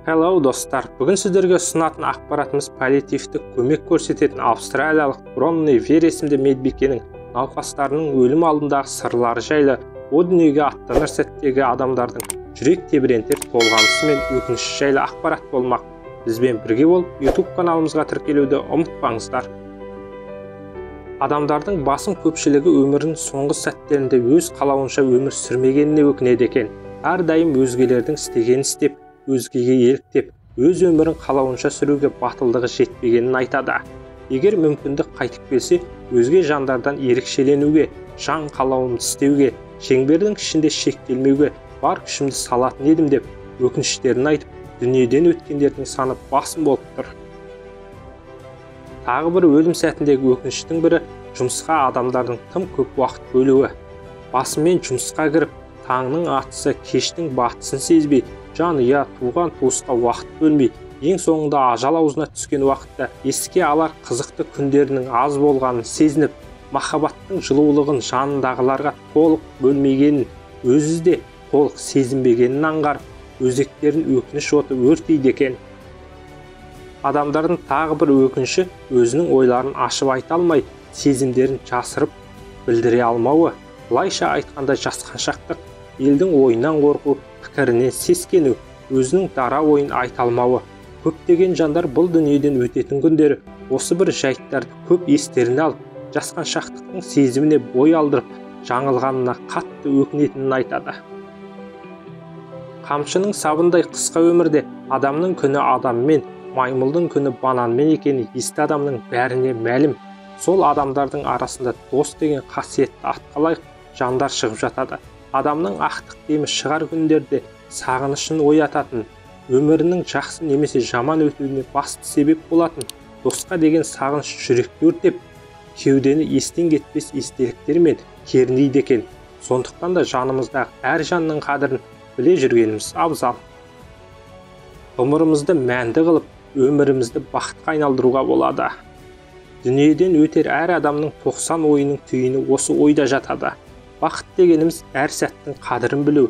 Hello достар, бүгін сіздерге ұсынатын ақпаратымыз паллиативтік көмек көрсететін австралиялық Бронне Вер есімді медбикенің науқастарының өлім алдындағы сырлары жайлы о дүниеге аттанар сәттегі адамдардың жүрек тебірентер толғанысы мен өкініші жайлы ақпарат болмақ. Бізбен бірге болып YouTube каналымызға тіркелуді ұмытпаңыздар. Адамдардың басым көпшілігі өмірінің соңғы сәттерінде өз қалауынша өмір сүрмегеніне өкінеді екен. Әрдайым өзгелердің істегенін істеп, өзгеге еліктеп, өз өмірін қалауынша сүруге батылдығы жетпегенін айтады. Егер мүмкіндік қайтып келсе, өзге жандардан ерекшеленуге, жан қалауын істеуге, шеңбердің ішінде шектелмеуге бар күшімді салатын едім деп өкініштерін айтып, дүниеден өткендердің саны басым болып тұр. Тағы бір өлім сәтіндегі өкініштің бірі жұмысқа адамдардың тым көп уақыт бөлуі. Басымен жұмысқа кіріп, таңның атысы, кештің батысын сезбей, жанұя, туған туысқа уақыт бөлмей, ең соңында ажал аузына түскен уақытта еске алар қызықты күндерінің аз болғанын сезініп, махаббаттың жылулығын жанындағыларға толық бөлмегенін, өзі де толық сезінбегенін аңғарып, өзектерін өкініш оты өртейді екен. Адамдардың тағы бір өкініші өзінің ойларын ашып айта алмай, сезімдерін жасырып білдіре алмауы. Былайша айтқанда жасқаншақтық, елдің ойынан қорқу, пікірінен сескену, өзінің дара ойын айта алмауы. Көптеген жандар бұл дүниеден өтетін күндері осы бір жайттарды көп естеріне алып, жасқаншақтықтың сезіміне бой алдырып, жаңылғанына қатты өкінетінін айтады. Қамшының сабындай қысқа өмірде адамның күні адаммен, маймылдың күні бананмен екені есті адамның бәріне мәлім. Сол адамдардың арасында дос деген қасиетті атқа лайық жандар шығып жатады. Адамның ақтық демі шығар күндерде сағынышын оятатын, өмірінің жақсы немесе жаман өтуіне басты себеп болатын досқа деген сағыныш жүректі өртеп, кеудені естен кетпес естеліктермен кернейді екен. Сондықтан да жанымыздағы әр жанның қадірін біле жүргеніміз абзал. Ғұмырымызды мәнді қылып, өмірімізді бақытқа айналдыруға болады. Дүниеден өтер әр адамның 90 ойының түйіні осы ойда жатады. Бақыт дегеніміз әр сәттің қадірін білу,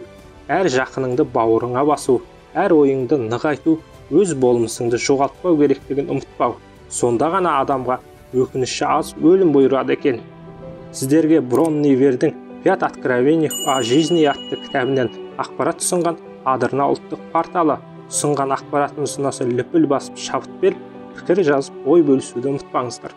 әр жақыныңды бауырыңа басу, әр ойыңды нығайту, өз болмысыңды жоғалтпау керектігін ұмытпау. Сонда ғана адамға өкініші аз өлім бұйырады екен. Сіздерге Бронне Вердің «5 откровений о жизни» атты кітабынан ақпарат ұсынған Адырна ұлттық порталы. Ұсынған ақпаратымыз ұнаса лүпіл басып шабыт беріп, пікір жазып, ой бөлісуді ұмытпаңыздар.